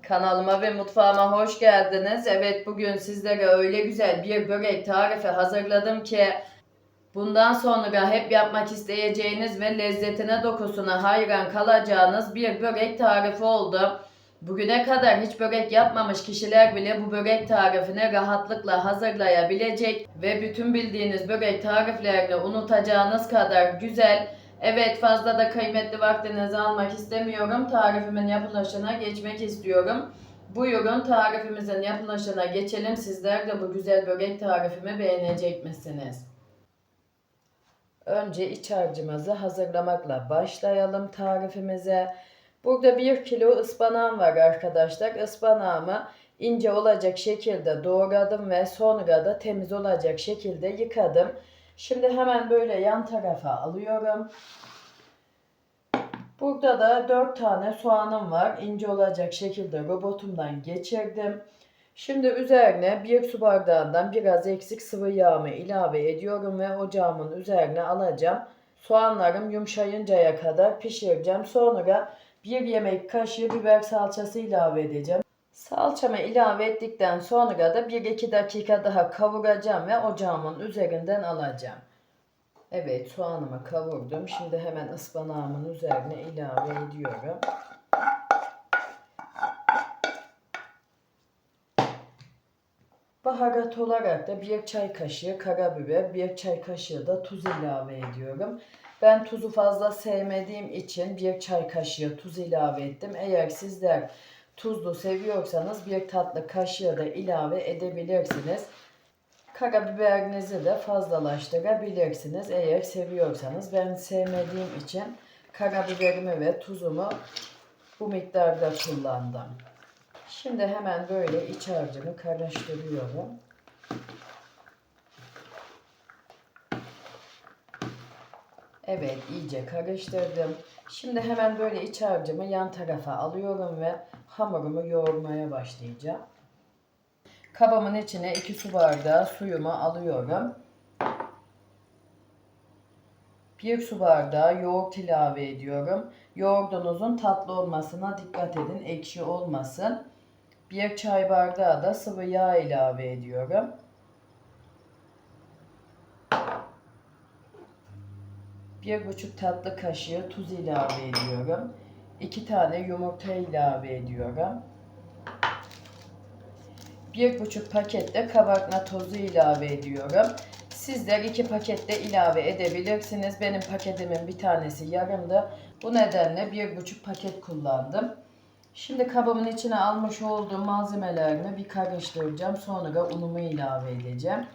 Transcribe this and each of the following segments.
Kanalıma ve mutfağıma hoş geldiniz. Evet, bugün sizlere öyle güzel bir börek tarifi hazırladım ki bundan sonra hep yapmak isteyeceğiniz ve lezzetine dokusuna hayran kalacağınız bir börek tarifi oldu. Bugüne kadar hiç börek yapmamış kişiler bile bu börek tarifini rahatlıkla hazırlayabilecek ve bütün bildiğiniz börek tariflerini unutacağınız kadar güzel. Evet, fazla da kıymetli vaktinizi almak istemiyorum. Tarifimin yapılışına geçmek istiyorum. Buyurun tarifimizin yapılışına geçelim. Sizler de bu güzel börek tarifimi beğenecek misiniz? Önce iç harcımızı hazırlamakla başlayalım tarifimize. Burada 1 kilo ıspanağım var arkadaşlar. Ispanağımı ince olacak şekilde doğradım ve sonra da temiz olacak şekilde yıkadım. Şimdi hemen böyle yan tarafa alıyorum. Burada da 4 tane soğanım var. İnce olacak şekilde robotumdan geçirdim. Şimdi üzerine 1 su bardağından biraz eksik sıvı yağımı ilave ediyorum ve ocağımın üzerine alacağım. Soğanlarım yumuşayıncaya kadar pişireceğim. Sonra 1 yemek kaşığı biber salçası ilave edeceğim. Salçamı ilave ettikten sonra da 1-2 dakika daha kavuracağım ve ocağımın üzerinden alacağım. Evet, soğanımı kavurdum. Şimdi hemen ıspanağımın üzerine ilave ediyorum. Baharat olarak da 1 çay kaşığı karabiber, 1 çay kaşığı da tuz ilave ediyorum. Ben tuzu fazla sevmediğim için 1 çay kaşığı tuz ilave ettim. Eğer sizler tuzlu seviyorsanız 1 tatlı kaşığı da ilave edebilirsiniz. Karabiberinizi de fazlalaştırabilirsiniz eğer seviyorsanız. Ben sevmediğim için karabiberimi ve tuzumu bu miktarda kullandım. Şimdi hemen böyle iç harcımı karıştırıyorum. Evet, iyice karıştırdım. Şimdi hemen böyle iç harcımı yan tarafa alıyorum ve hamurumu yoğurmaya başlayacağım. Kabımın içine 2 su bardağı suyumu alıyorum. 1 su bardağı yoğurt ilave ediyorum. Yoğurdunuzun tatlı olmasına dikkat edin, ekşi olmasın. 1 çay bardağı da sıvı yağ ilave ediyorum. 1,5 tatlı kaşığı tuz ilave ediyorum. 2 tane yumurta ilave ediyorum. 1,5 paket de kabartma tozu ilave ediyorum. Sizler 2 paket de ilave edebilirsiniz. Benim paketimin bir tanesi yarımdı. Bu nedenle 1,5 paket kullandım. Şimdi kabımın içine almış olduğum malzemelerimi bir karıştıracağım. Sonra unumu ilave edeceğim.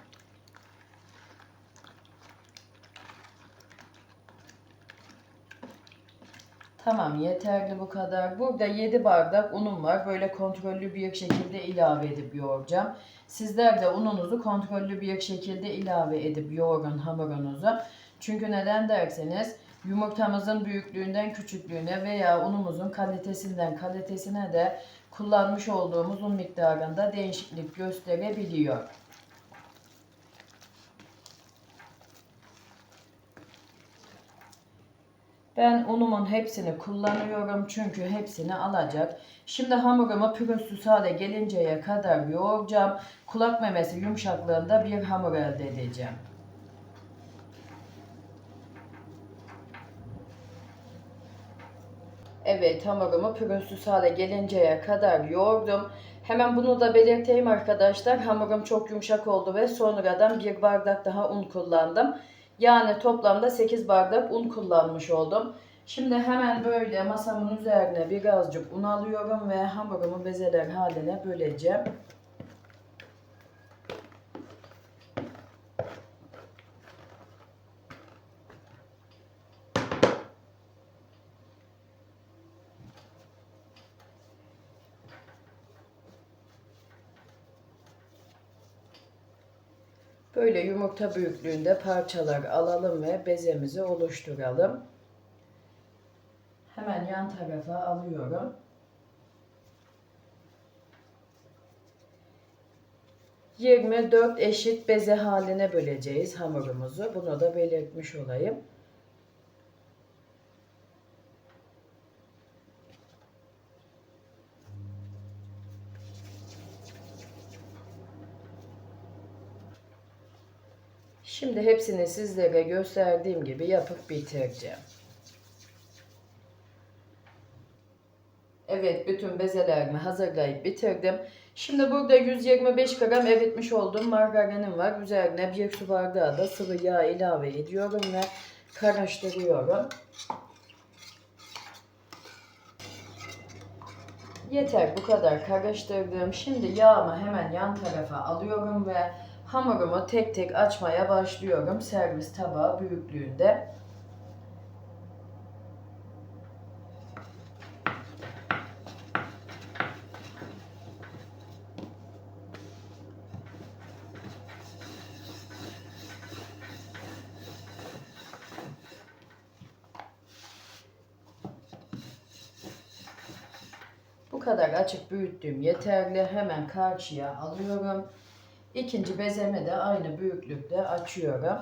Tamam, yeterli bu kadar. Burada 7 bardak unum var. Böyle kontrollü bir şekilde ilave edip yoğuracağım. Sizler de ununuzu kontrollü bir şekilde ilave edip yoğurun hamurunuzu. Çünkü neden derseniz yumurtamızın büyüklüğünden küçüklüğüne veya unumuzun kalitesinden kalitesine de kullanmış olduğumuz un miktarında değişiklik gösterebiliyor. Ben unumun hepsini kullanıyorum çünkü hepsini alacak. Şimdi hamurumu pürüzsüz hale gelinceye kadar yoğuracağım. Kulak memesi yumuşaklığında bir hamur elde edeceğim. Evet, hamurumu pürüzsüz hale gelinceye kadar yoğurdum. Hemen bunu da belirteyim arkadaşlar. Hamurum çok yumuşak oldu ve sonradan 1 bardak daha un kullandım. Yani toplamda 8 bardak un kullanmış oldum. Şimdi hemen böyle masamın üzerine birazcık un alıyorum ve hamurumu bezeler haline böleceğim. Böyle yumurta büyüklüğünde parçalar alalım ve bezemizi oluşturalım. Hemen yan tarafa alıyorum. 24 eşit beze haline böleceğiz hamurumuzu. Bunu da belirtmiş olayım. Şimdi hepsini sizlere gösterdiğim gibi yapıp bitireceğim. Evet, bütün bezelerimi hazırlayıp bitirdim. Şimdi burada 125 gram eritmiş olduğum margarinim var. Üzerine 1 su bardağı da sıvı yağ ilave ediyorum ve karıştırıyorum. Yeter, bu kadar karıştırdım. Şimdi yağımı hemen yan tarafa alıyorum ve hamurumu tek tek açmaya başlıyorum. Servis tabağı büyüklüğünde. Bu kadar açık büyüttüğüm yeterli. Hemen karşıya alıyorum. İkinci bezemi de aynı büyüklükte açıyorum.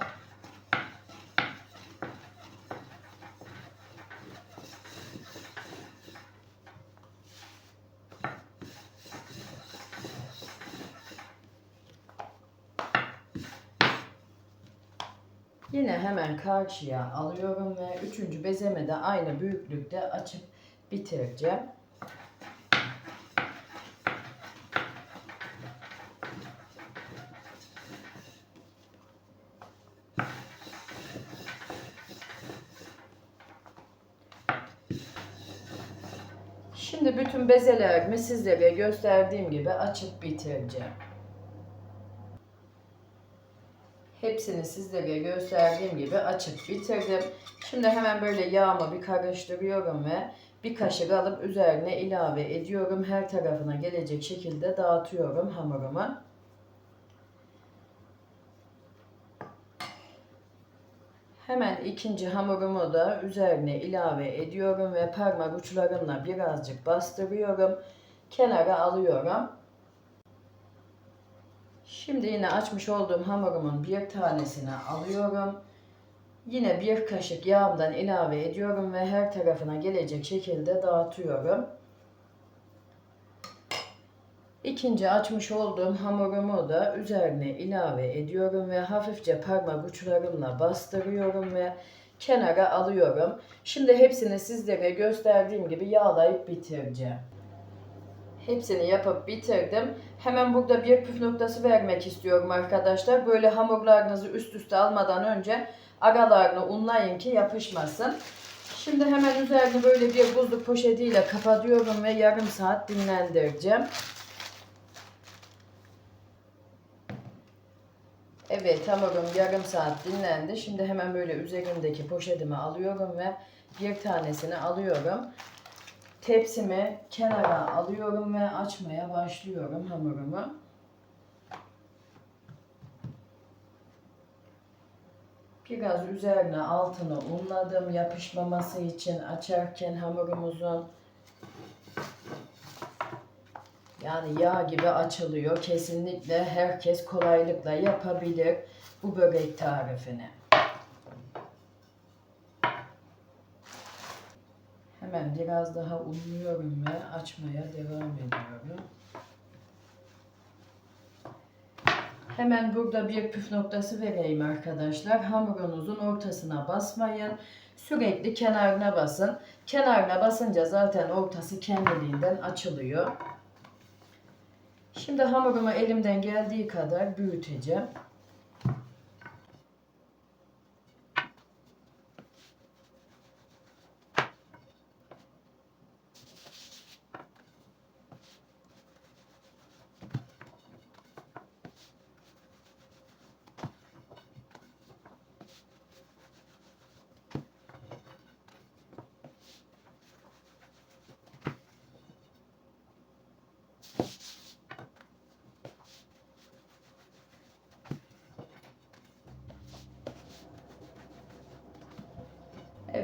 Yine hemen karşıya alıyorum ve üçüncü bezemi de aynı büyüklükte açıp bitireceğim. Şimdi bütün bezelerimi sizlere gösterdiğim gibi açıp bitireceğim. Hepsini sizlere gösterdiğim gibi açıp bitirdim. Şimdi hemen böyle yağımı bir karıştırıyorum ve bir kaşık alıp üzerine ilave ediyorum. Her tarafına gelecek şekilde dağıtıyorum hamurumu. Hemen ikinci hamurumu da üzerine ilave ediyorum ve parmak uçlarımla birazcık bastırıyorum. Kenara alıyorum. Şimdi yine açmış olduğum hamurumun bir tanesini alıyorum. Yine bir kaşık yağımdan ilave ediyorum ve her tarafına gelecek şekilde dağıtıyorum. İkinci açmış olduğum hamurumu da üzerine ilave ediyorum ve hafifçe parmak uçlarımla bastırıyorum ve kenara alıyorum. Şimdi hepsini sizlere gösterdiğim gibi yağlayıp bitireceğim. Hepsini yapıp bitirdim. Hemen burada bir püf noktası vermek istiyorum arkadaşlar. Böyle hamurlarınızı üst üste almadan önce aralarını unlayın ki yapışmasın. Şimdi hemen üzerini böyle bir buzluk poşetiyle kapatıyorum ve yarım saat dinlendireceğim. Evet, hamurum yarım saat dinlendi. Şimdi hemen böyle üzerindeki poşetimi alıyorum ve bir tanesini alıyorum. Tepsimi kenara alıyorum ve açmaya başlıyorum hamurumu. Biraz üzerine altını unladım yapışmaması için açarken hamurumuzun. Yani yağ gibi açılıyor. Kesinlikle herkes kolaylıkla yapabilir bu börek tarifini. Hemen biraz daha unluyorum ve açmaya devam ediyorum. Hemen burada bir püf noktası vereyim arkadaşlar. Hamurunuzun ortasına basmayın. Sürekli kenarına basın. Kenarına basınca zaten ortası kendiliğinden açılıyor. Şimdi hamurumu elimden geldiği kadar büyüteceğim.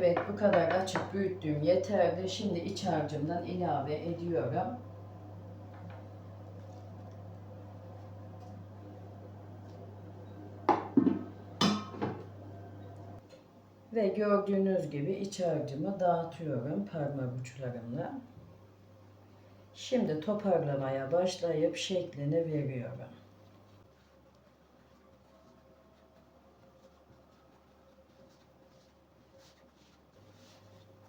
Evet, bu kadar açık büyüttüğüm yeterli. Şimdi iç harcımdan ilave ediyorum. Ve gördüğünüz gibi iç harcımı dağıtıyorum parmak uçlarımla. Şimdi toparlamaya başlayıp şeklini veriyorum.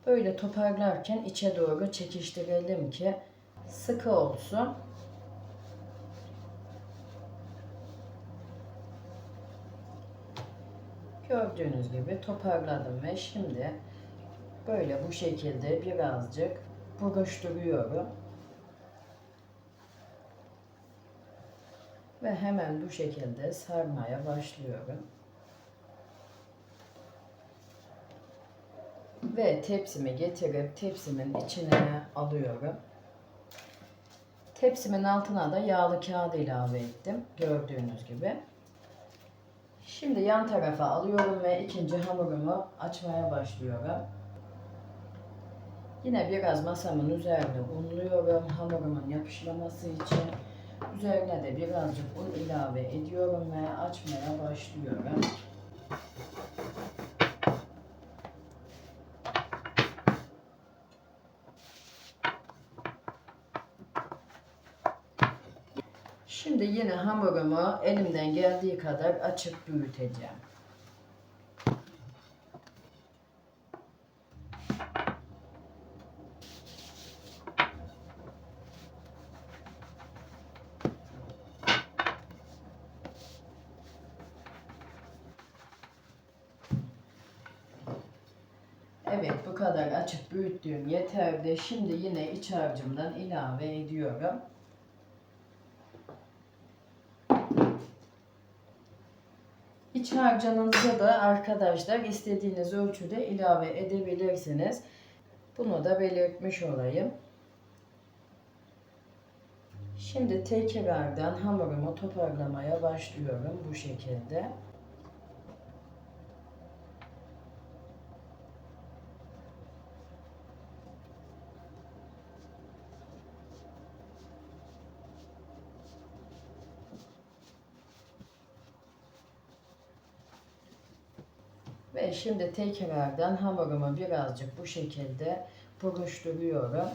Böyle toparlarken içe doğru çekiştirelim ki sıkı olsun. Gördüğünüz gibi toparladım ve şimdi böyle bu şekilde birazcık buruşturuyorum. Ve hemen bu şekilde sarmaya başlıyorum. Ve tepsimi getirip tepsimin içine alıyorum. Tepsimin altına da yağlı kağıt ilave ettim. Gördüğünüz gibi. Şimdi yan tarafa alıyorum ve ikinci hamurumu açmaya başlıyorum. Yine biraz masamın üzerine unluyorum hamurumun yapışmaması için. Üzerine de birazcık un ilave ediyorum ve açmaya başlıyorum. Şimdi yine hamurumu elimden geldiği kadar açıp büyüteceğim. Evet, bu kadar açıp büyüttüğüm yeterli. Şimdi yine iç harcımdan ilave ediyorum. İç harcınıza da arkadaşlar istediğiniz ölçüde ilave edebilirsiniz. Bunu da belirtmiş olayım. Şimdi tekrardan hamurumu toparlamaya başlıyorum bu şekilde. Ve şimdi tekrardan hamurumu birazcık bu şekilde buruşturuyorum.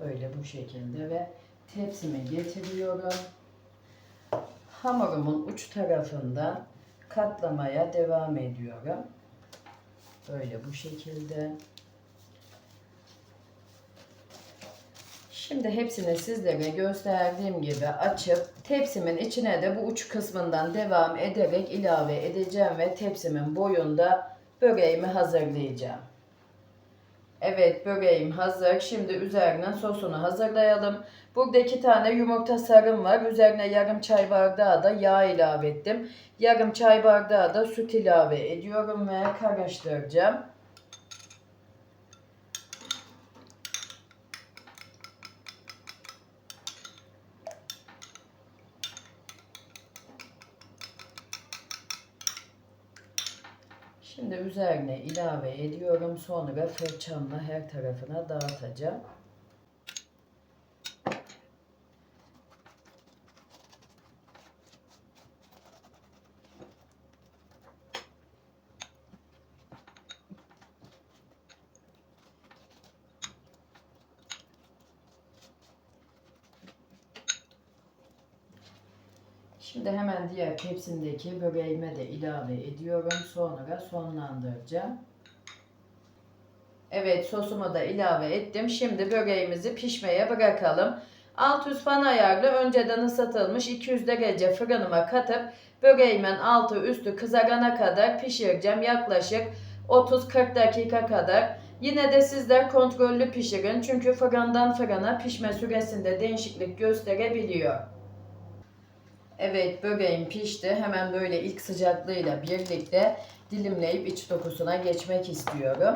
Böyle bu şekilde ve tepsime getiriyorum. Hamurumun uç tarafından katlamaya devam ediyorum. Böyle bu şekilde. Şimdi hepsini sizlere gösterdiğim gibi açıp tepsimin içine de bu uç kısmından devam ederek ilave edeceğim ve tepsimin boyunda böreğimi hazırlayacağım. Evet, böreğim hazır. Şimdi üzerine sosunu hazırlayalım. Burada 2 tane yumurta sarım var. Üzerine yarım çay bardağı da yağ ilave ettim. Yarım çay bardağı da süt ilave ediyorum ve karıştıracağım. Şimdi üzerine ilave ediyorum. Sonra fırçamla her tarafına dağıtacağım. Şimdi hemen diğer tepsimdeki böreğime de ilave ediyorum. Sonra sonlandıracağım. Evet, sosumu da ilave ettim. Şimdi böreğimizi pişmeye bırakalım. Alt üst fan ayarlı önceden ısıtılmış 200 derece fırınıma katıp böreğimin altı üstü kızarana kadar pişireceğim. Yaklaşık 30-40 dakika kadar. Yine de sizler kontrollü pişirin. Çünkü fırından fırına pişme süresinde değişiklik gösterebiliyor. Evet, böreğim pişti. Hemen böyle ilk sıcaklığıyla birlikte dilimleyip iç dokusuna geçmek istiyorum.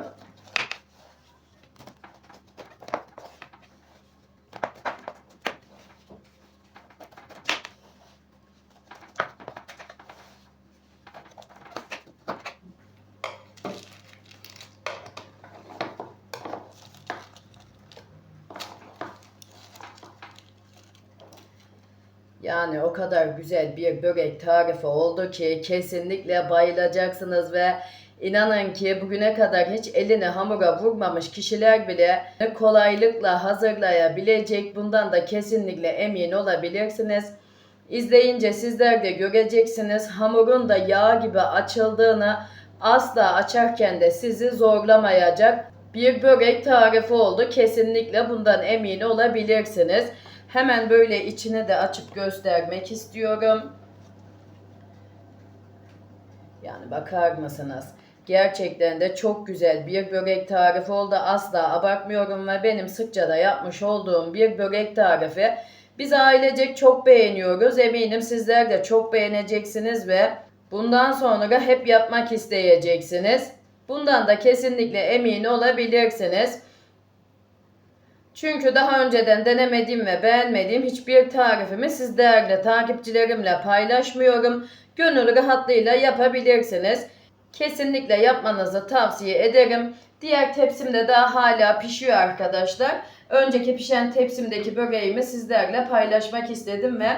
Yani o kadar güzel bir börek tarifi oldu ki kesinlikle bayılacaksınız ve inanın ki bugüne kadar hiç elini hamura vurmamış kişiler bile kolaylıkla hazırlayabilecek. Bundan da kesinlikle emin olabilirsiniz. İzleyince sizler de göreceksiniz. Hamurun da yağ gibi açıldığını, asla açarken de sizi zorlamayacak bir börek tarifi oldu. Kesinlikle bundan emin olabilirsiniz. Hemen böyle içini de açıp göstermek istiyorum. Yani bakar mısınız? Gerçekten de çok güzel bir börek tarifi oldu. Asla abartmıyorum ve benim sıkça da yapmış olduğum bir börek tarifi. Biz ailecek çok beğeniyoruz. Eminim sizler de çok beğeneceksiniz ve bundan sonra hep yapmak isteyeceksiniz. Bundan da kesinlikle emin olabilirsiniz. Çünkü daha önceden denemediğim ve beğenmediğim hiçbir tarifimi sizlerle, takipçilerimle paylaşmıyorum. Gönül rahatlığıyla yapabilirsiniz. Kesinlikle yapmanızı tavsiye ederim. Diğer tepsimde daha hala pişiyor arkadaşlar. Önceki pişen tepsimdeki böreğimi sizlerle paylaşmak istedim ve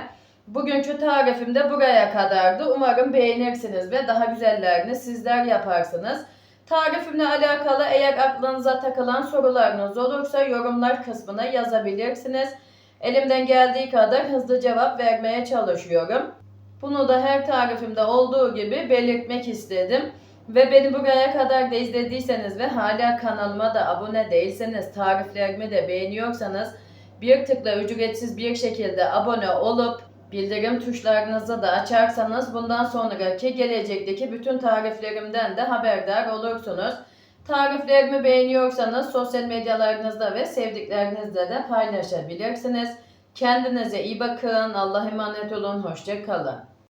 bugünkü tarifim de buraya kadardı. Umarım beğenirsiniz ve daha güzellerini sizler yaparsınız. Tarifimle alakalı eğer aklınıza takılan sorularınız olursa yorumlar kısmına yazabilirsiniz. Elimden geldiği kadar hızlı cevap vermeye çalışıyorum. Bunu da her tarifimde olduğu gibi belirtmek istedim. Ve beni buraya kadar da izlediyseniz ve hala kanalıma da abone değilseniz, tariflerimi de beğeniyorsanız bir tıkla ücretsiz bir şekilde abone olup bildirim tuşlarınızı da açarsanız bundan sonraki gelecekteki bütün tariflerimden de haberdar olursunuz. Tariflerimi beğeniyorsanız sosyal medyalarınızda ve sevdiklerinizle de paylaşabilirsiniz. Kendinize iyi bakın. Allah'a emanet olun. Hoşça kalın.